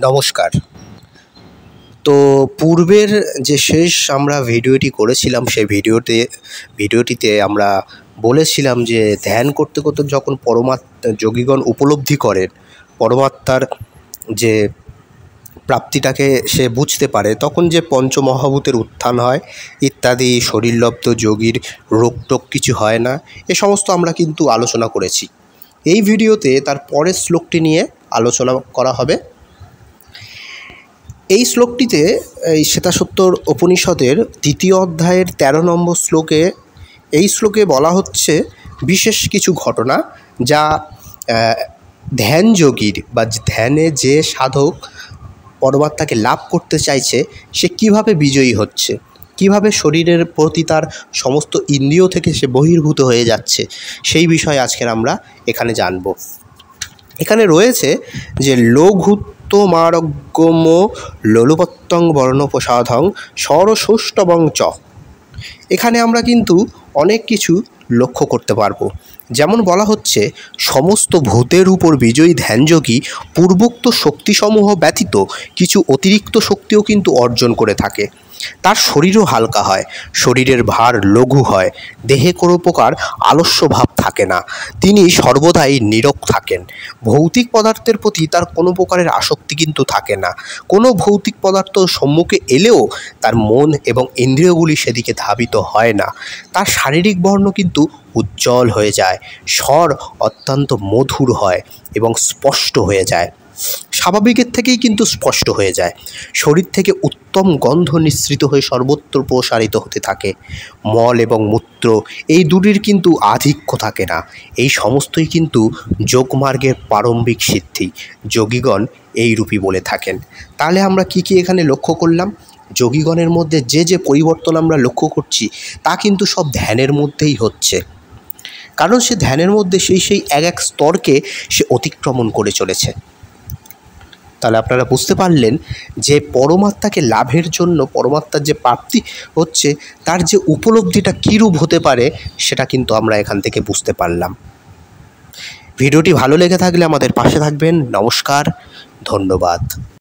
নমস্কার। তো পূর্বের যে শেষ আমরা ভিডিওটি করেছিলাম সেই ভিডিওটিতে আমরা বলেছিলাম যে ধ্যান করতে করতে যখন যোগীগণ উপলব্ধি করেন পরমাত্মার যে প্রাপ্তিটাকে সে বুঝতে পারে, তখন যে পঞ্চমহাভূতের উত্থান হয় ইত্যাদি, শরীরলব্ধ যোগীর রোগটোগ কিছু হয় না, এ সমস্ত আমরা কিন্তু আলোচনা করেছি। এই ভিডিওতে তার পরের শ্লোকটি নিয়ে আলোচনা করা হবে। এই শ্লোকটিতে এই শ্বেতাসত্তর উপনিষদের ২য় অধ্যায়ের ১৩ নম্বর শ্লোকে বলা হচ্ছে বিশেষ কিছু ঘটনা, যা ধ্যানযোগীর বা ধ্যানে যে সাধক পরমাত্মাকে লাভ করতে চাইছে সে কিভাবে বিজয়ী হচ্ছে, কিভাবে শরীরের প্রতি তার সমস্ত ইন্দ্রিয় থেকে সে বহির্ভূত হয়ে যাচ্ছে, সেই বিষয়ে আজকের আমরা এখানে জানব। এখানে রয়েছে যে লঘুত্তমারোগ্যম লোলুপত্তং বর্ণপ্রসাদং সরসৌষ্ঠবং চ। এখানে আমরা কিন্তু অনেক কিছু লক্ষ্য করতে পারবো। যেমন বলা হচ্ছে, সমস্ত ভূতের উপর বিজয়ী ধ্যানযোগী পূর্বোক্ত শক্তিসমূহ ব্যতীত কিছু অতিরিক্ত শক্তিও কিন্তু অর্জন করে থাকে। তার শরীরও হালকা হয়, শরীরের ভার লঘু হয়, দেহে কোনো প্রকার আলস্য ভাব থাকে না, তিনি সর্বদাই নীরব থাকেন। ভৌতিক পদার্থের প্রতি তার কোনো প্রকারের আসক্তি কিন্তু থাকে না। কোনো ভৌতিক পদার্থ সম্মুখে এলেও তার মন এবং ইন্দ্রিয়গুলি সেদিকে ধাবিত হয় না। তার শারীরিক বর্ণ কিন্তু উজ্জ্বল হয়ে যায়, স্বর অত্যন্ত মধুর হয় এবং স্পষ্ট হয়ে যায়, স্বাভাবিকের থেকেই কিন্তু স্পষ্ট হয়ে যায়। শরীর থেকে উত্তম গন্ধ নিঃসৃত হয়ে সর্বত্র প্রসারিত হতে থাকে। মল এবং মূত্র এই দুটির কিন্তু আধিক্য থাকে না। এই সমস্তই কিন্তু যোগমার্গের প্রারম্ভিক সিদ্ধি, যোগীগণ এই রূপই বলে থাকেন। তাহলে আমরা কি এখানে লক্ষ্য করলাম? যোগীগণের মধ্যে যে পরিবর্তন আমরা লক্ষ্য করছি তা কিন্তু সব ধ্যানের মধ্যেই হচ্ছে, কারণ সে ধ্যানের মধ্যে সেই এক স্তরকে সে অতিক্রমণ করে চলেছে। তাহলে আপনারা বুঝতে পারলেন যে পরমাত্মাকে লাভের জন্য পরমাত্মার যে প্রাপ্তি হচ্ছে তার যে উপলব্ধিটা কীরূপ হতে পারে সেটা কিন্তু আমরা এখান থেকে বুঝতে পারলাম। ভিডিওটি ভালো লেগে থাকলে আমাদের পাশে থাকবেন। নমস্কার, ধন্যবাদ।